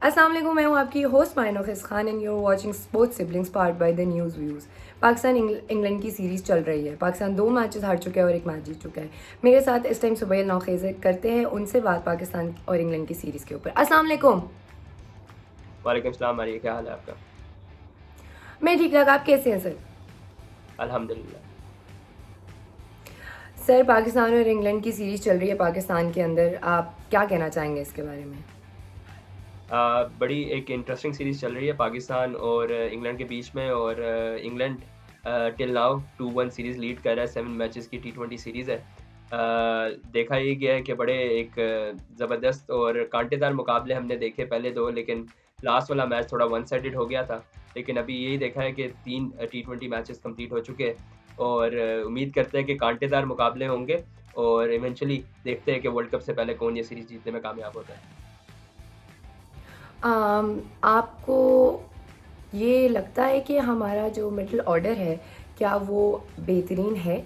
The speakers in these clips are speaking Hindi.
अस्सलाम वालेकुम, मैं हूँ आपकी होस्ट माइन ऑफिस Khan and you are watching sports siblings part by the news views. Pakistan England की सीरीज़ चल रही है। पाकिस्तान 2 मैचेस हार चुका है और 1 मैच जीत चुका है। मेरे साथ इस टाइम सुबैल नौखेज़ करते हैं उनसे बात पाकिस्तान और इंग्लैंड की सीरीज़ के ऊपर। अस्सलाम वालेकुम। वालेकुम सलाम मारिया, क्या हाल है आपका? मैं ठीक ठाक, आप कैसे हैं सर? अल्हम्दुलिल्लाह। सर, पाकिस्तान और इंग्लैंड की सीरीज़ चल रही है पाकिस्तान के अंदर, आप क्या कहना चाहेंगे इसके बारे में? बड़ी एक इंटरेस्टिंग सीरीज़ चल रही है पाकिस्तान और इंग्लैंड के बीच में और England till now 2-1 series lead कर रहा है। 7 मैचेस की टी20 सीरीज़ है। देखा ये गया है कि बड़े एक ज़बरदस्त और कांटेदार मुकाबले हमने देखे पहले 2, लेकिन लास्ट वाला मैच थोड़ा वन साइडेड हो गया था। लेकिन अभी यही देखा है कि 3 टी20 मैचेस कंप्लीट हो चुके हैं और उम्मीद करते हैं कि कांटेदार मुकाबले होंगे और इवेंचुअली देखते हैं कि वर्ल्ड कप से पहले कौन ये सीरीज़ जीतने में कामयाब होता है। आपको ये लगता है कि हमारा जो मिडल ऑर्डर है, क्या वो बेहतरीन है?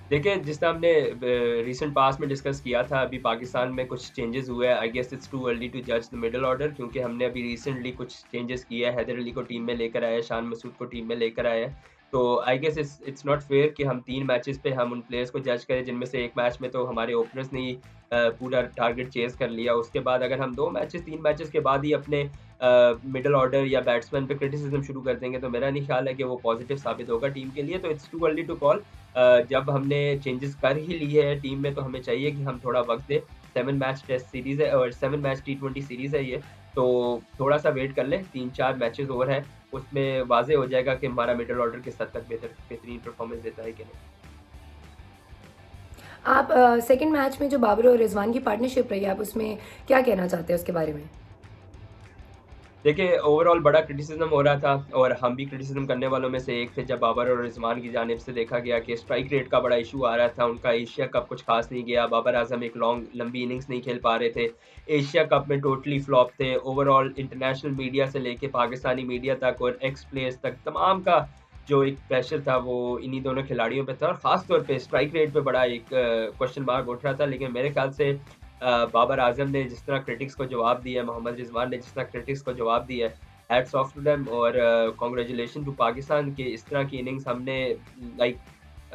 देखिए, जिस तरह हमने रीसेंट पास्ट में डिस्कस किया था, अभी पाकिस्तान में कुछ चेंजेस हुए हैं। I guess it's too early to जज द मिडल ऑर्डर, क्योंकि हमने अभी रिसेंटली कुछ चेंजेस किए हैं। हैदर अली को टीम में लेकर आए हैं, शान मसूद को टीम में लेकर आए हैं। तो I guess it's not fair कि हम 3 मैचेस पे हम उन प्लेयर्स को जज करें, जिनमें से 1 मैच में तो हमारे ओपनर्स ने ही पूरा टारगेट चेज़ कर लिया। उसके बाद अगर हम 2 मैचेस 3 मैचेस के बाद ही अपने मिडल ऑर्डर या बैट्समैन पे क्रिटिसिज्म शुरू कर देंगे, तो मेरा नहीं ख्याल है कि वो पॉजिटिव साबित होगा टीम के लिए। तो it's too early to call. जब हमने चेंजेस कर ही ली है टीम में, तो हमें चाहिए कि हम थोड़ा वक्त दें। 7 मैच टेस्ट सीरीज़ है और 7 मैच टी20 सीरीज़ है ये, तो थोड़ा-सा वेट कर लें, 3-4 मैचेस और हैं, उसमें वाज़ेह हो जाएगा कि हमारा मिडल ऑर्डर किस हद तक बेहतरीन परफॉर्मेंस देता है कि नहीं। आप सेकंड मैच में जो बाबर और रिजवान की पार्टनरशिप रही, आप उसमें क्या कहना चाहते हैं उसके बारे में? देखिए, ओवरऑल बड़ा क्रिटिसिज्म हो रहा था और हम भी क्रिटिसिज्म करने वालों में से एक थे, जब बाबर और रिजवान की जानिब से देखा गया कि स्ट्राइक रेट का बड़ा इशू आ रहा था। उनका एशिया कप कुछ खास नहीं गया। बाबर आजम एक लंबी इनिंग्स नहीं खेल पा रहे थे। एशिया कप में टोटली फ्लॉप थे। ओवरऑल इंटरनेशनल मीडिया से लेके पाकिस्तानी मीडिया तक और एक्स प्लेयर्स तक तमाम का जो एक प्रेशर था, वो इन्हीं दोनों खिलाड़ियों पे था और ख़ास तौर पे स्ट्राइक रेट पे बड़ा एक क्वेश्चन मार्क उठ रहा था। लेकिन मेरे ख्याल से बाबर आजम ने जिस तरह क्रिटिक्स को जवाब दिया है, मोहम्मद रिजवान ने जिस तरह क्रिटिक्स को जवाब दिया है, हैट्स ऑफ टू देम और कांग्रेचुलेशन टू पाकिस्तान के इस तरह की इनिंग्स हमने लाइक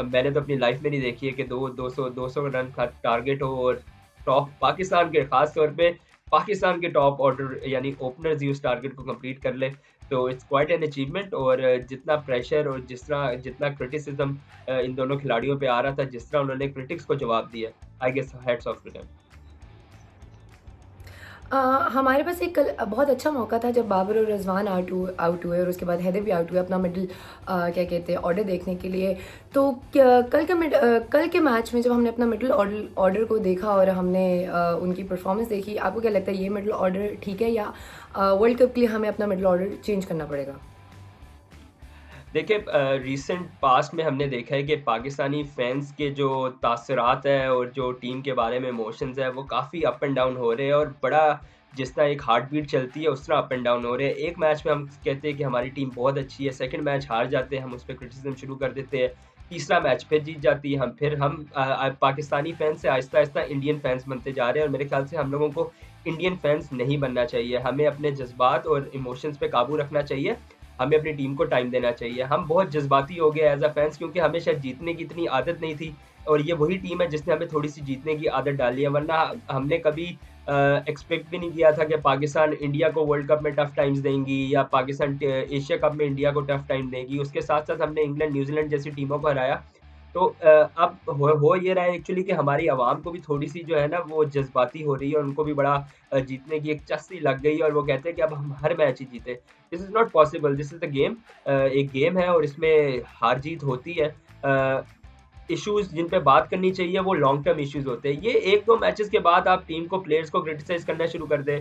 मैंने तो अपनी लाइफ में नहीं देखी है कि 200 रन का टारगेट हो और टॉप पाकिस्तान के खास तौर पे पाकिस्तान के टॉप ऑर्डर यानी ओपनर्स ही उस टारगेट को कंप्लीट कर ले। तो इट्स क्वाइट एन अचीवमेंट और जितना प्रेशर और जितना क्रिटिसिज्म इन दोनों खिलाड़ियों पे आ रहा था, जिस तरह उन्होंने क्रिटिक्स को जवाब दिया, I guess hats off to them. Uh, हमारे पास एक कल बहुत अच्छा मौका था जब बाबर और रिजवान आउट हुए और उसके बाद हैदर भी आउट हुए अपना मिडल क्या कहते हैं ऑर्डर देखने के लिए। तो कल के मैच में जब हमने अपना मिडल ऑर्डर को देखा और हमने उनकी परफॉर्मेंस देखी, आपको क्या लगता है ये मिडल ऑर्डर ठीक है या वर्ल्ड कप के लिए हमें अपना मिडल ऑर्डर चेंज करना पड़ेगा? देखिए, रिसेंट पास्ट में हमने देखा है कि पाकिस्तानी फैंस के जो तासरात है और जो टीम के बारे में इमोशंस है, वो काफ़ी अप एंड डाउन हो रहे हैं और बड़ा जिस तरह एक हार्ट बीट चलती है उस तरह अप एंड डाउन हो रहे हैं। एक मैच में हम कहते हैं कि हमारी टीम बहुत अच्छी है, सेकंड मैच हार जाते हैं, हम उस पर क्रिटिसिज्म शुरू कर देते हैं, तीसरा मैच फिर जीत जाती है, हम पाकिस्तानी फैंस से आहिस्ता आहिस्ता इंडियन फैंस बनते जा रहे हैं और मेरे ख्याल से हम लोगों को इंडियन फैंस नहीं बनना चाहिए। हमें अपने जज्बात और इमोशंस पे काबू रखना चाहिए। हमें अपनी टीम को टाइम देना चाहिए। हम बहुत जज़्बाती हो गए एज़ अ फैन्स, क्योंकि हमें शायद जीतने की इतनी आदत नहीं थी और ये वही टीम है जिसने हमें थोड़ी-सी जीतने की आदत डाली है, वरना हमने कभी एक्सपेक्ट भी नहीं किया था कि पाकिस्तान इंडिया को वर्ल्ड कप में टफ टाइम्स देंगी या पाकिस्तान एशिया कप में इंडिया को टफ टाइम देगी। उसके साथ-साथ हमने इंग्लैंड, न्यूज़ीलैंड जैसी टीमों को हराया। तो अब हो ये रहा है एक्चुअली कि हमारी आवाम को भी थोड़ी-सी जो है ना वो जज़्बाती हो रही है और उनको भी बड़ा जीतने की एक चस्ती लग गई है और वो कहते हैं कि अब हम हर मैच ही जीतें। This is not possible, this is the game. एक गेम है और इसमें हार-जीत होती है। इश्यूज़ जिन पे बात करनी चाहिए वो लॉन्ग टर्म इश्यूज़ होते हैं। ये 1-2 मैचेज़ के बाद आप टीम को, प्लेयर्स को क्रिटिसाइज़ करना शुरू कर दें।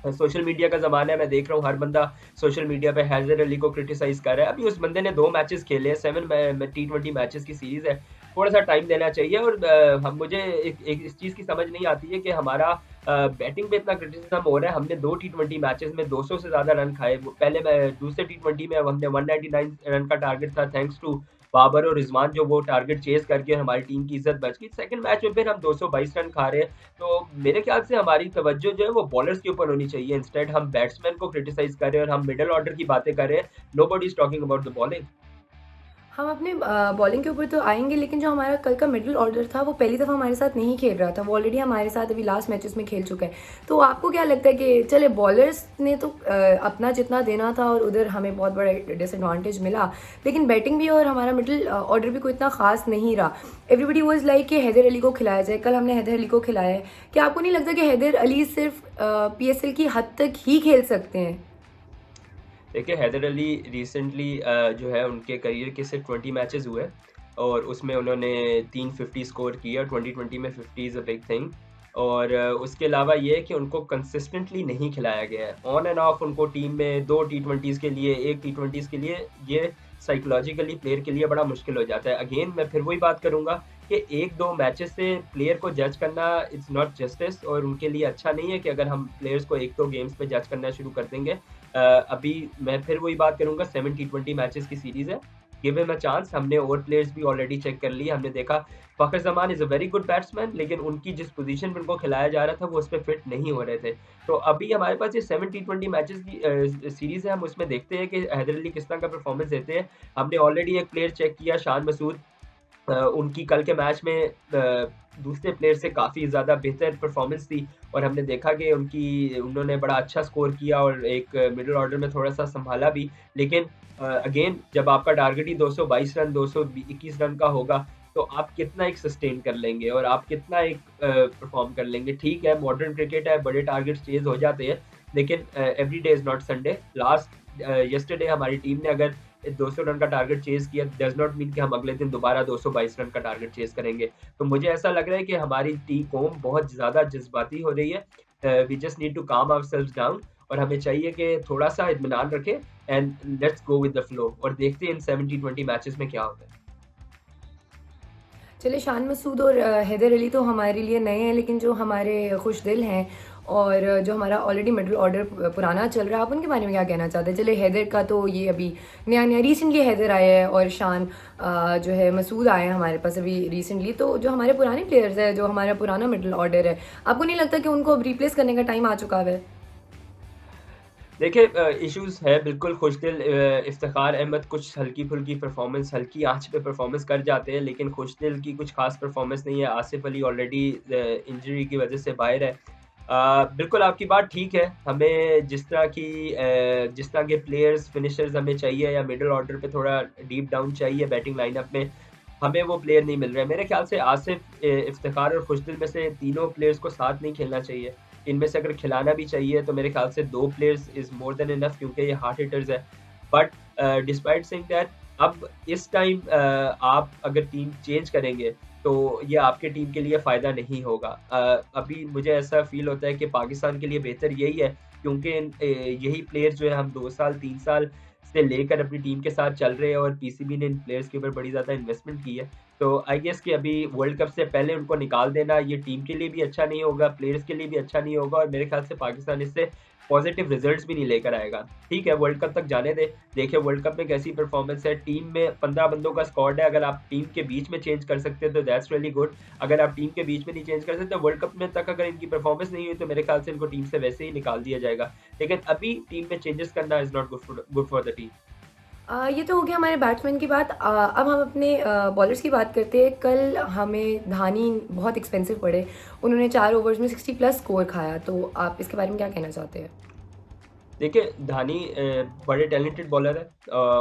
सोशल मीडिया का ज़माना है, मैं देख रहा हूँ हर बंदा सोशल मीडिया पे हैदर अली को क्रिटिसाइज़ कर रहा है। अभी उस बंदे ने 2 मैचेज़ खेले हैं, 7 टी20 मैचेज़ की सीरीज़ है। थोड़ा-सा टाइम देना चाहिए और हम मुझे एक एक इस चीज़ की समझ नहीं आती है कि हमारा बैटिंग पे इतना क्रिटिसिज़्म हो रहा है। हमने 2 टी20 मैचेज़ में 200 से ज़्यादा रन खाए। वो पहले मैं दूसरे टी20 में हमने 199 रन का टारगेट था, थैंक्स टू बाबर और रिजवान जो वो टारगेट चेज करके हमारी टीम की इज्जत बच गई। सेकंड मैच में फिर हम 222 रन खा रहे हैं, तो मेरे ख्याल से हमारी तवज्जो जो है वो बॉलर्स के ऊपर होनी चाहिए। इंस्टेड हम बैट्समैन को क्रिटिसाइज कर रहे हैं और हम मिडिल ऑर्डर की बातें कर रहे हैं। Nobody is talking about the bowling. हम अपने बॉलिंग के ऊपर तो आएँगे, लेकिन जो हमारा कल का मिडल ऑर्डर था वो पहली दफ़ा हमारे साथ नहीं खेल रहा था। वो ऑलरेडी हमारे साथ अभी लास्ट मैचेस में खेल चुका है। तो आपको क्या लगता है कि चले बॉलर्स ने तो अपना जितना देना था और उधर हमें बहुत बड़ा डिसएडवांटेज मिला, लेकिन बैटिंग भी और हमारा मिडल ऑर्डर भी कोई इतना ख़ास नहीं रहा। एवरीबडी वाज़ लाइक कि हैदर अली को खिलाया जाए। कल हमने हैदर अली को खिलाया है। क्या आपको नहीं लगता कि हैदर अली सिर्फ़ पीएसएल की हद तक ही खेल सकते हैं? देखिए हैदर अली रिसेंटली जो है उनके करियर के सिर्फ 20 मैचेस हुए और उसमें उन्होंने 350 स्कोर किया। 2020 में 50 इज़ अ बिग थिंग। और उसके अलावा ये है कि उनको कंसिस्टेंटली नहीं खिलाया गया है। ऑन एंड ऑफ उनको टीम में 2 टी20s के लिए, 1 टी20s के लिए, ये साइकोलॉजिकली प्लेयर के लिए बड़ा मुश्किल हो जाता है। अगेन मैं फिर वही बात करूँगा कि 1-2 मैचेस से प्लेयर को जज करना इट्स नॉट जस्टिस और उनके लिए अच्छा नहीं है कि अगर हम प्लेयर्स को 1-2 गेम्स में जज करना शुरू कर देंगे। अभी मैं फिर वही बात करूँगा, 7 टी20 मैचेस की सीरीज़ है। Give him a chance. हमने और प्लेयर्स भी ऑलरेडी चेक कर लिए। हमने देखा Fakhar Zaman is a very good batsman, लेकिन उनकी जिस पोज़ीशन पे उनको खिलाया जा रहा था वो उसपे फिट नहीं हो रहे थे। तो अभी हमारे पास ये 7 टी20 मैचेस की सीरीज़ है। हम उसमें देखते हैं कि हैदर अली किस तरह का परफ़ॉर्मेंस देते हैं। हमने ऑलरेडी एक प्लेयर चेक किया, शान मसूद। उनकी कल के मैच में दूसरे प्लेयर से काफ़ी ज़्यादा बेहतर परफ़ॉर्मेंस थी और हमने देखा कि उन्होंने बड़ा अच्छा स्कोर किया और एक मिडल ऑर्डर में थोड़ा-सा सँभाला भी। लेकिन अगेन जब आपका टारगेट ही 222 रन, 221 रन का होगा, तो आप कितना एक सस्टेन कर लेंगे और आप कितना एक परफ़ॉर्म कर लेंगे। ठीक है, मॉडर्न क्रिकेट है, बड़े टारगेट्स चेज़ हो जाते हैं, लेकिन every day is not Sunday. Yesterday हमारी टीम ने अगर 200 रन का टारगेट चेज़ किया, डज़ नॉट मीन कि हम अगले दिन दोबारा 222 रन का टारगेट चेज़ करेंगे। तो मुझे ऐसा लग रहा है कि हमारी कौम बहुत ज़्यादा जज़्बाती हो रही है। वी जस्ट नीड टू काम आवरसेल्व्स डाउन और हमें चाहिए कि थोड़ा-सा इत्मीनान रखें and let's go with the flow और देखते हैं इन 7 टी20 मैचेस में क्या होता है। चलिए, शान मसूद और हैदर अली तो हमारे लिए नए हैं, लेकिन जो हमारे खुशदिल हैं और जो हमारा ऑलरेडी मिडल ऑर्डर पुराना चल रहा है, आप उनके बारे में क्या कहना चाहते हैं? चलिए, हैदर का तो ये अभी नया-नया रिसेंटली हैदर आया है और शान जो है मसूद आए हैं हमारे पास अभी रिसेंटली। तो जो हमारे पुराने प्लेयर्स हैं, जो हमारा पुराना मिडल ऑर्डर है, आपको नहीं लगता कि उनको अब रिप्लेस करने का टाइम आ चुका है? देखिए इश्यूज़ है बिल्कुल। खुशदिल इफ्तिखार अहमद कुछ हल्की-फुल्की परफ़ॉर्मेंस, हल्की आँच पे परफ़ॉर्मेंस कर जाते हैं, लेकिन खुशदिल की कुछ ख़ास परफ़ॉर्मेंस नहीं है। आसिफ अली ऑलरेडी इंजरी की वज़ह से बाहर है। बिल्कुल आपकी बात ठीक है। हमें जिस तरह के प्लेयर्स, फिनिशर्स हमें चाहिए या मिडल ऑर्डर पे थोड़ा डीप डाउन चाहिए बैटिंग लाइनअप में, हमें वो प्लेयर नहीं मिल रहे हैं। मेरे ख़्याल से आसिफ, इफ्तिखार और खुशदिल में से तीनों प्लेयर्स को साथ नहीं खेलना चाहिए। इनमें से अगर खिलाना भी चाहिए तो मेरे ख़्याल से 2 players is more than enough क्योंकि ये हार्ड हिटर्स हैं। बट डिस्पाइट सेइंग दैट अब इस टाइम आप अगर टीम चेंज करेंगे तो ये आपके टीम के लिए फ़ायदा नहीं होगा। अभी मुझे ऐसा फ़ील होता है कि पाकिस्तान के लिए बेहतर यही है क्योंकि यही प्लेयर जो है हम 2 साल 3 साल से लेकर अपनी टीम के साथ चल रहे हैं और पीसीबी ने इन प्लेयर्स के ऊपर बड़ी ज़्यादा इन्वेस्टमेंट की है। तो आई गेस कि अभी वर्ल्ड कप से पहले उनको निकाल देना ये टीम के लिए भी अच्छा नहीं होगा, प्लेयर्स के लिए भी अच्छा नहीं होगा और मेरे ख्याल से पाकिस्तान इससे पॉजिटिव रिजल्ट्स भी नहीं लेकर आएगा। ठीक है, वर्ल्ड कप तक जाने दें, देखें वर्ल्ड कप में कैसी परफॉर्मेंस है। टीम में 15 बंदों का स्क्वाड है, अगर आप टीम के बीच में चेंज कर सकते हैं तो दैट्स रियली गुड। अगर आप टीम के बीच में नहीं चेंज कर सकते, वर्ल्ड कप में तक अगर इनकी परफॉर्मेंस नहीं हुई तो मेरे ख्याल से इनको टीम से वैसे ही निकाल दिया जाएगा। लेकिन अभी टीम में चेंजेस करना is not good for the team. ये तो हो गया हमारे बैट्समैन की बात। अब हम अपने बॉलर्स की बात करते हैं। कल हमें धानी बहुत एक्सपेंसिव पड़े। उन्होंने 4 ओवर्स में 60 प्लस स्कोर खाया, तो आप इसके बारे में क्या कहना चाहते हैं? देखिए, धानी बड़े टैलेंटेड बॉलर है।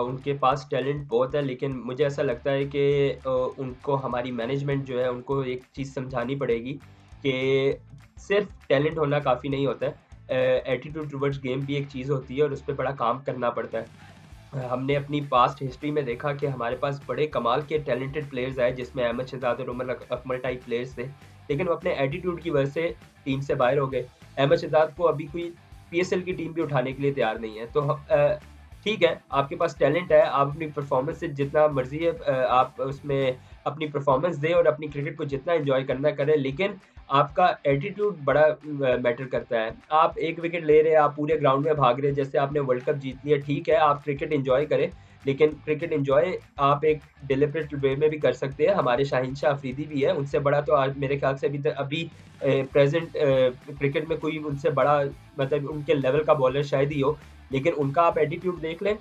उनके पास टैलेंट बहुत है, लेकिन मुझे ऐसा लगता है कि उनको हमारी मैनेजमेंट जो है उनको एक चीज़ समझानी पड़ेगी कि सिर्फ टैलेंट होना काफ़ी नहीं होता है। एटीट्यूड टुवर्ड्स गेम भी एक चीज़ होती है और उस पे बड़ा काम करना पड़ता है। हमने अपनी पास्ट हिस्ट्री में देखा कि हमारे पास बड़े कमाल के टैलेंटेड प्लेयर्स आए जिसमें अहमद शहजाद और उमर अकमल टाइप प्लेयर्स थे, लेकिन वो अपने एटीट्यूड की वजह से टीम से बाहर हो गए। अहमद शहजाद को अभी कोई पीएसएल की टीम भी उठाने के लिए तैयार नहीं है। तो ठीक है, आपके पास टैलेंट है, आप अपनी परफॉर्मेंस से जितना मर्ज़ी है आप उसमें अपनी परफॉर्मेंस दें और अपनी क्रिकेट को जितना एन्जॉय करना है करें, लेकिन आपका एटीट्यूड बड़ा मैटर करता है। आप 1 विकेट ले रहे हैं, आप पूरे ग्राउंड में भाग रहे हैं, जैसे आपने वर्ल्ड कप जीत लिया, ठीक है, आप क्रिकेट एन्जॉय करें, लेकिन क्रिकेट एन्जॉय आप एक डेलिबरेट वे में भी कर सकते हैं। हमारे शाहिन शाह अफरीदी भी है, उनसे बड़ा तो आज मेरे ख्याल से अभी प्रेज़ेंट क्रिकेट में कोई उनसे बड़ा मतलब उनके लेवल का बॉलर शायद ही हो, लेकिन उनका आप एटीट्यूड देख लें,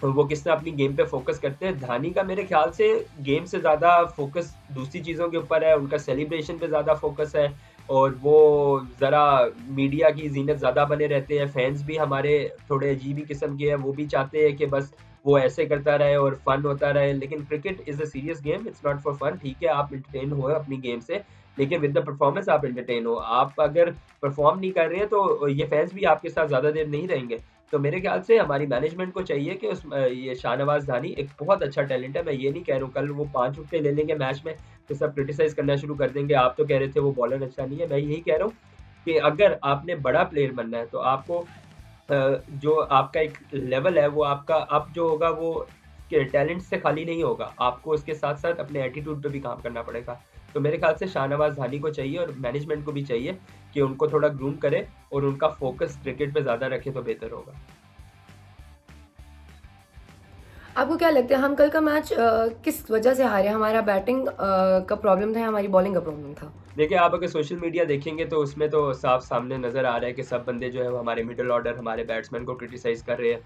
वो किस तरह अपनी गेम पे फ़ोकस करते हैं। धोनी का मेरे ख़्याल से गेम से ज़्यादा फ़ोकस दूसरी चीज़ों के ऊपर है, उनका सेलिब्रेशन पे ज़्यादा फ़ोकस है और वो ज़रा मीडिया की ज़ीनत ज़्यादा बने रहते हैं। फैन्स भी हमारे थोड़े अजीब ही किस्म के हैं, वो भी चाहते हैं कि बस वो ऐसे करता रहे और फन होता रहे। लेकिन cricket is a serious game, it's not for fun. ठीक है, आप एंटरटेन हो अपनी गेम से, लेकिन विद द परफॉर्मेंस आप एंटरटेन हो। आप अगर परफॉर्म नहीं कर रहे हैं, तो ये फैन्स भी आपके साथ ज़्यादा देर नहीं रहेंगे। तो मेरे ख्याल से हमारी मैनेजमेंट को चाहिए कि ये शाहनवाज़ धानी एक बहुत अच्छा टैलेंट है। मैं ये नहीं कह रहा हूँ कल वो 5 विकेट ले लेंगे मैच में, तो सब क्रिटिसाइज़ करना शुरू कर देंगे, आप तो कह रहे थे वो बॉलर अच्छा नहीं है। मैं यही कह रहा हूँ कि अगर आपने बड़ा प्लेयर बनना है, तो आपको जो आपका एक लेवल है, वो आपका अप जो होगा वो के टैलेंट से खाली नहीं होगा। आपको उसके साथ-साथ अपने एटीट्यूड पे भी काम करना पड़ेगा। तो मेरे ख्याल से शाहनवाज़ धानी को चाहिए और मैनेजमेंट को भी चाहिए कि उनको थोड़ा ग्रूम करे और उनका फ़ोकस क्रिकेट पे ज़्यादा रखे तो बेहतर होगा। आपको क्या लगता है हम कल का मैच किस वजह से हारे? हमारा बैटिंग का प्रॉब्लम था या हमारी बॉलिंग का प्रॉब्लम था? देखिए, आप अगर सोशल मीडिया देखेंगे तो उसमें तो साफ सामने नज़र आ रहा है कि सब बंदे जो है वो हमारे मिडल ऑर्डर, हमारे बैट्समैन को क्रिटिसाइज़ कर रहे हैं।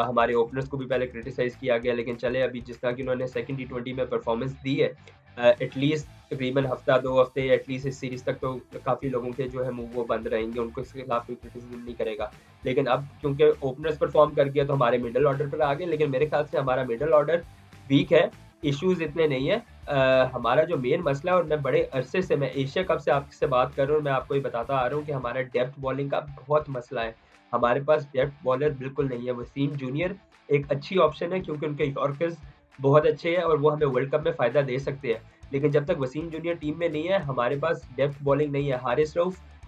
हमारे ओपनर्स को भी पहले क्रिटिसाइज़ किया गया, लेकिन चले अभी जिस तरह की उन्होंने सेकंड टी20 में परफॉर्मेंस दी है, एटलीस्ट तकरीबन हफ्ता 2 हफ्ते एटलीस्ट इस सीरीज़ तक तो काफ़ी लोगों के जो है मुँह वो बंद रहेंगे, उनको इसके खिलाफ कोई क्रिटिसिज़्म नहीं करेगा। लेकिन अब क्योंकि ओपनर्स परफॉर्म कर गया तो हमारे मिडल ऑर्डर पर आ गए, लेकिन मेरे ख्याल से हमारा मिडल ऑर्डर वीक है, इश्यूज़ इतने नहीं है। हमारा जो मेन मसला है और मैं बड़े अरसे से मैं एशिया कप से आपसे बात कर रहा हूँ और मैं आपको ये बताता आ रहा हूँ कि हमारा डेप्थ बॉलिंग का बहुत मसला है। हमारे पास डेप्थ बॉलर बिल्कुल नहीं है। वसीम जूनियर एक अच्छी ऑप्शन है क्योंकि उनके यॉर्कर्स बहुत अच्छे हैं और वो हमें वर्ल्ड कप में फ़ायदा दे सकते हैं। लेकिन जब तक वसीम जूनियर टीम में नहीं है, हमारे पास डेप्थ बॉलिंग नहीं है।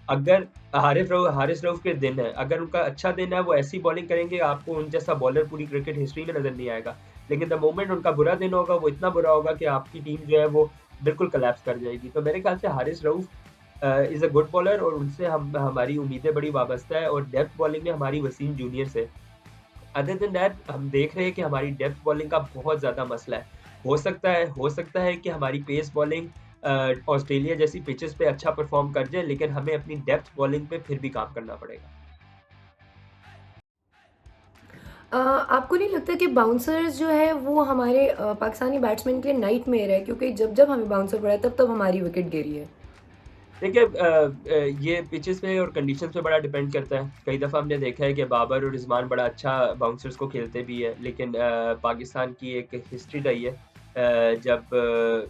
अगर हारिस रऊफ के दिन है, अगर उनका अच्छा दिन है, वो ऐसी बॉलिंग करेंगे, आपको उन जैसा बॉलर पूरी क्रिकेट हिस्ट्री में नज़र नहीं आएगा। लेकिन द मोमेंट उनका बुरा दिन होगा, वो इतना बुरा होगा कि आपकी टीम जो है वो बिल्कुल कोलैप्स कर जाएगी। तो मेरे ख्याल से Haris Rauf is a good bowler और उनसे हम हमारी उम्मीदें बड़ी वाबस्ता है और डेप्थ बॉलिंग में हमारी वसीम जूनियर से। अदर देन दैट हम देख रहे हैं कि हमारी डेप्थ बॉलिंग का बहुत ज़्यादा मसला है। हो सकता है कि हमारी पेस बॉलिंग ऑस्ट्रेलिया जैसी पिचेज़ पे अच्छा परफ़ॉर्म कर जाए, लेकिन हमें अपनी डेप्थ बॉलिंग पे फिर भी काम करना पड़ेगा। आपको नहीं लगता कि बाउंसर्स जो है वो हमारे पाकिस्तानी बैट्समैन के लिए नाइटमेयर है? क्योंकि जब-जब हमें बाउंसर पड़ा है तब-तब हमारी विकेट गिरी है। देखिए ये पिचेस पे और कंडीशंस पे बड़ा डिपेंड करता है। कई दफ़ा हमने देखा है कि बाबर और रिज़वान बड़ा अच्छा बाउंसर्स को खेलते भी है, लेकिन पाकिस्तान की एक हिस्ट्री रही है जब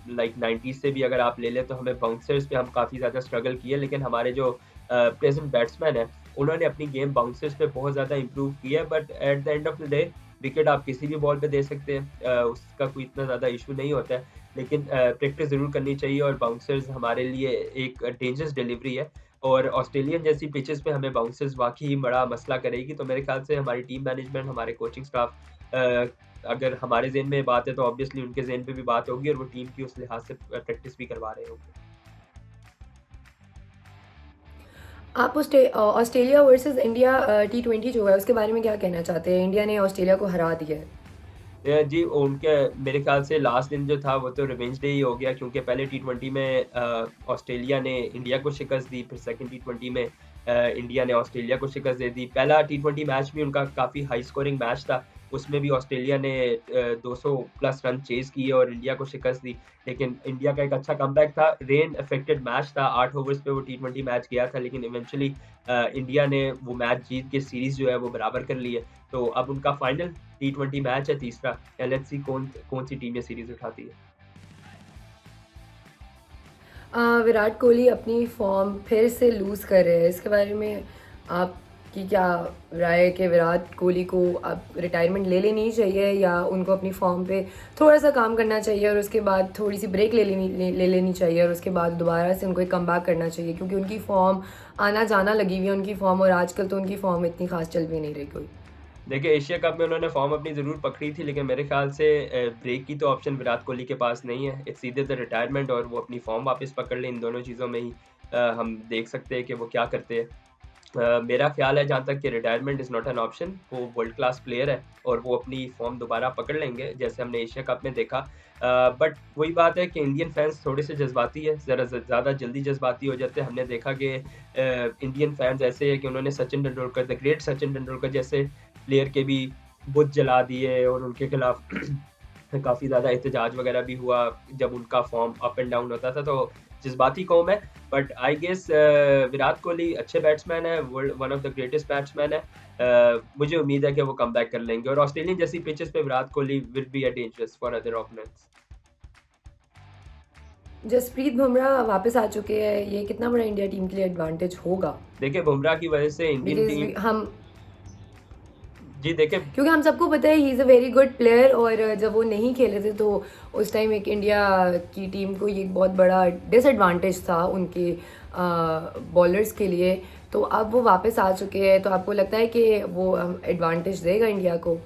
लाइक 90s से भी अगर आप ले लें तो हमें बाउंसर्स पे हम काफ़ी ज़्यादा स्ट्रगल किए, लेकिन हमारे जो प्रेज़ेंट बैट्समैन हैं, उन्होंने अपनी गेम बाउंसर्स पे बहुत ज़्यादा इम्प्रूव की है, but at the end of the day wicket आप किसी भी बॉल पे दे सकते हैं। उसका कोई इतना ज़्यादा इश्यू नहीं होता है। लेकिन प्रैक्टिस ज़रूर करनी चाहिए और बाउंसर्स हमारे लिए एक डेंजरस डिलीवरी है और ऑस्ट्रेलियन जैसी पिचेस पे हमें बाउंसर्स वाक़ई बड़ा मसला करेगी। तो मेरे ख़्याल से हमारी टीम मैनेजमेंट, हमारे कोचिंग स्टाफ अगर हमारे ज़हन में बात है तो ऑब्वियसली उनके ज़हन पे भी बात होगी और वो टीम की उस लिहाज से प्रैक्टिस भी करवा रहे होंगे। आप ऑस्ट्रेलिया वर्सेस इंडिया टी20 जो है उसके बारे में क्या कहना चाहते हैं? इंडिया ने ऑस्ट्रेलिया को हरा दिया है। जी, उनके मेरे ख़्याल से लास्ट दिन जो था वो तो रिवेंज डे ही हो गया क्योंकि पहले टी20 में ऑस्ट्रेलिया ने इंडिया को शिकस्त दी, फिर सेकंड टी20 में इंडिया ने ऑस्ट्रेलिया को शिकस्त दे दी। पहला टी20 मैच भी उनका काफ़ी हाई स्कोरिंग मैच था, उसमें भी ऑस्ट्रेलिया ने 200 प्लस रन चेज़ किए और इंडिया को शिकस्त दी। लेकिन इंडिया का एक अच्छा कमबैक था, रेन अफेक्टेड मैच था, 8 ओवर्स पे वो टी20 मैच गया था लेकिन इवेंचुअली इंडिया ने वो मैच जीत के सीरीज़ जो है वो बराबर कर ली है। तो अब उनका फाइनल टी20 मैच है तीसरा। लेट्स सी कौन-सी टीम ये सीरीज़ उठाती है। विराट कोहली अपनी फॉर्म फिर से लूज़ कर रहे हैं, इसके बारे में आपकी क्या राय है कि विराट कोहली को अब रिटायरमेंट ले लेनी चाहिए या उनको अपनी फॉर्म पे थोड़ा-सा काम करना चाहिए और उसके बाद थोड़ी-सी ब्रेक ले लेनी चाहिए और उसके बाद दोबारा से उनको एक कमबैक करना चाहिए? क्योंकि उनकी फॉर्म आना-जाना लगी हुई है उनकी फॉर्म और आजकल तो उनकी फॉर्म इतनी ख़ास चल भी नहीं रही कोई। देखिए, एशिया कप में उन्होंने फ़ॉर्म अपनी ज़रूर पकड़ी थी, लेकिन मेरे ख़्याल से ब्रेक की तो ऑप्शन विराट कोहली के पास नहीं है। इट्स ईदर द रिटायरमेंट और वो अपनी फ़ॉर्म वापस पकड़ लें, इन दोनों चीज़ों में ही हम देख सकते हैं कि वो क्या करते हैं। मेरा ख्याल है जहाँ तक कि retirement is not an option, वो वर्ल्ड क्लास प्लेयर है और वो अपनी फॉर्म दोबारा पकड़ लेंगे जैसे हमने एशिया कप में देखा। बट वही बात है कि इंडियन फैंस थोड़े से जज्बाती है, ज़रा ज़्यादा जल्दी जज्बाती हो जाते हैं। हमने देखा कि इंडियन फैंस ऐसे है कि उन्होंने सचिन तेंदुलकर, द ग्रेट सचिन तेंदुलकर जैसे प्लेयर के भी बुत जला दिए और उनके खिलाफ काफ़ी ज़्यादा एहतजाज वगैरह भी हुआ जब उनका फॉर्म अप एंड डाउन होता था। तो जज्बाती कौम है, but I guess Virat Kohli अच्छे बैट्समैन है, world one of the greatest batsman है। मुझे उम्मीद है कि वो कमबैक कर लेंगे और ऑस्ट्रेलियन जैसी पिचेस पे Virat Kohli will be a dangerous for other opponents. Jasprit Bumrah वापस आ चुके हैं, ये कितना बड़ा इंडिया टीम के लिए एडवांटेज होगा? देखिए बुमराह की वजह से इंडियन टीम, बिकॉज हम, जी देखिए, क्योंकि हम सबको पता है he is a very good player, और जब वो नहीं खेले थे तो उस टाइम एक इंडिया की टीम को ये एक बहुत बड़ा डिसएडवांटेज था उनके बॉलर्स के लिए। तो अब वो वापस आ चुके हैं, तो आपको लगता है कि वो एडवांटेज देगा इंडिया को?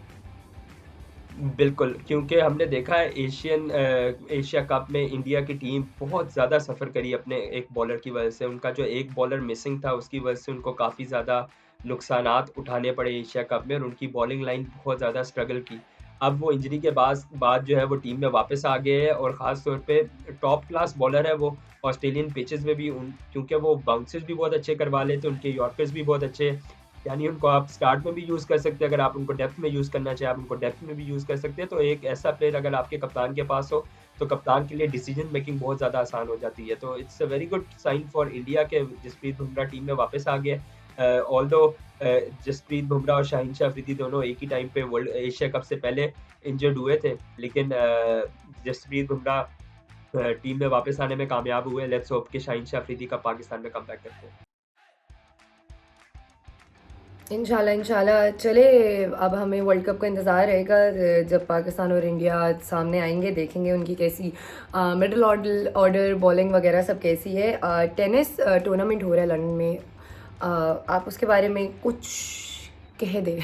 बिल्कुल, क्योंकि हमने देखा है एशिया कप में इंडिया की टीम बहुत ज़्यादा सफ़र करी अपने एक बॉलर की वजह से। उनका जो एक बॉलर मिसिंग था उसकी वजह से उनको काफ़ी ज़्यादा नुकसानात उठाने पड़े एशिया कप में और उनकी बॉलिंग लाइन बहुत ज़्यादा स्ट्रगल की। अब वो इंजरी के बाद जो है वो टीम में वापस आ गए हैं और ख़ास तौर पे टॉप क्लास बॉलर है वो। ऑस्ट्रेलियन पिचेज़ में भी उन क्योंकि वो बाउंसेस भी बहुत अच्छे करवा लेते हैं, उनके यॉर्कर्स भी बहुत अच्छे हैं। यानी उनको आप स्टार्ट में भी यूज़ कर सकते हैं, अगर आप उनको डेप्थ में यूज़ करना चाहें, आप उनको डेप्थ में भी यूज़ कर सकते हैं। तो एक ऐसा प्लेयर अगर आपके कप्तान के पास हो, तो कप्तान के लिए डिसीजन मेकिंग बहुत ज़्यादा आसान हो जाती है। तो it's a very good sign for India के जसप्रीत बुमराह टीम में वापस आ गए। ऑल्दो जसप्रीत बुमराह और शाहीन शाह अफरीदी दोनों एक ही टाइम पे वर्ल्ड एशिया कप से पहले इंजर्ड हुए थे, लेकिन जसप्रीत बुमराह टीम में वापस आने में कामयाब हुए। लेट्स होप कि शाहीन शाह अफरीदी का पाकिस्तान में कमबैक करते हैं। इंशाल्लाह इंशाल्लाह। चले, अब हमें वर्ल्ड कप का इंतज़ार रहेगा, जब पाकिस्तान और इंडिया सामने आएंगे, देखेंगे उनकी कैसी मिडिल ऑर्डर बॉलिंग वगैरह सब कैसी है। टेनिस टूर्नामेंट हो रहा है लंदन में, आप उसके बारे में कुछ कह दें?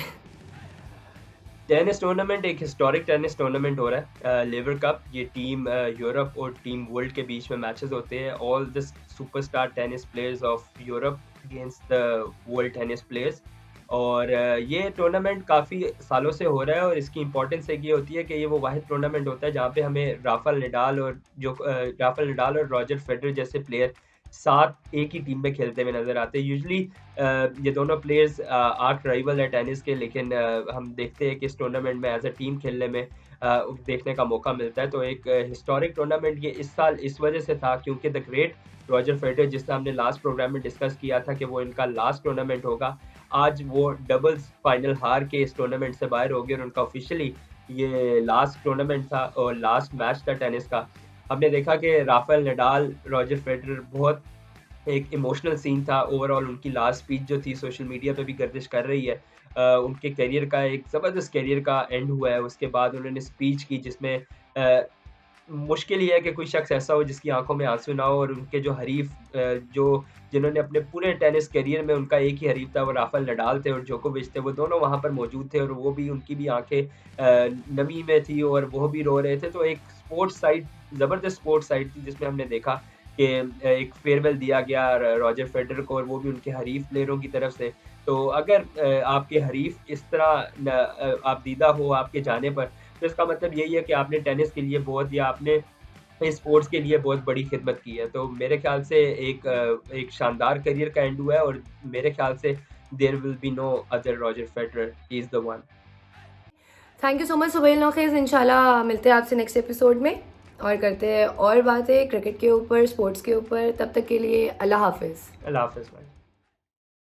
टेनिस टूर्नामेंट एक हिस्टोरिक टेनिस टूर्नामेंट हो रहा है, लेवर कप। ये टीम यूरोप और टीम वर्ल्ड के बीच में मैचेस होते हैं। All the superstar tennis players of Europe against the world tennis players. और ये टूर्नामेंट काफ़ी सालों से हो रहा है और इसकी इम्पोर्टेंस एक ये होती है कि ये वो वाहिद टूर्नामेंट होता है जहाँ पे हमें राफेल नडाल और रॉजर फेडरर जैसे प्लेयर साथ एक ही टीम में खेलते हुए नज़र आते हैं। यूजुअली ये दोनों प्लेयर्स आर्क राइवल है टेनिस के, लेकिन हम देखते हैं कि इस टूर्नामेंट में एज अ टीम खेलने में देखने का मौका मिलता है। तो एक हिस्टोरिक टूर्नामेंट ये इस साल इस वजह से था क्योंकि द ग्रेट रॉजर फेडरर, जिसका हमने लास्ट प्रोग्राम में डिस्कस किया था कि वो इनका लास्ट टूर्नामेंट होगा, आज वो डबल्स फाइनल हार के इस टूर्नामेंट से बाहर हो गए और उनका ऑफिशियली ये लास्ट टूर्नामेंट था और लास्ट मैच था टेनिस का। हमने देखा कि राफेल नडाल, रॉजर फेडरर, बहुत एक इमोशनल सीन था। ओवरऑल उनकी लास्ट स्पीच जो थी सोशल मीडिया पे भी गर्दिश कर रही है। उनके करियर का एक ज़बरदस्त करियर का एंड हुआ है। उसके बाद उन्होंने स्पीच की जिसमें मुश्किल ये है कि कोई शख्स ऐसा हो जिसकी आँखों में आँसू ना हो और उनके जो हरीफ जिन्होंने अपने पूरे टेनिस करियर में उनका एक ही हरीफ था वो राफेल नडाल थे और जोकोविच थे, वो दोनों वहाँ पर मौजूद थे और वो भी उनकी भी आँखें नमी में थी और वो भी रो रहे थे। तो एक स्पोर्ट्स साइड, ज़बरदस्त स्पोर्ट्स साइड थी जिसमें हमने देखा कि एक फेयरवेल दिया गया रॉजर फेडरर को और वो भी उनके हरीफ प्लेयरों की तरफ से। तो अगर आपके हरीफ इस तरह आप दीदा हो आपके जाने पर, तो इसका मतलब यही है कि आपने टेनिस के लिए बहुत, या आपने इस स्पोर्ट्स के लिए बहुत बड़ी खिदमत की है। तो मेरे ख्याल से एक शानदार करियर का एंड हुआ है और मेरे ख्याल से there will be no other Roger Federer, he is the one. Thank you so much Suhail Naukhez. इंशाल्लाह मिलते हैं आपसे नेक्स्ट एपिसोड में और करते हैं और बातें क्रिकेट के ऊपर, स्पोर्ट्स के ऊपर। तब तक के लिए अल्लाह हाफिज़। अल्लाह हाफ़िज़ भाई।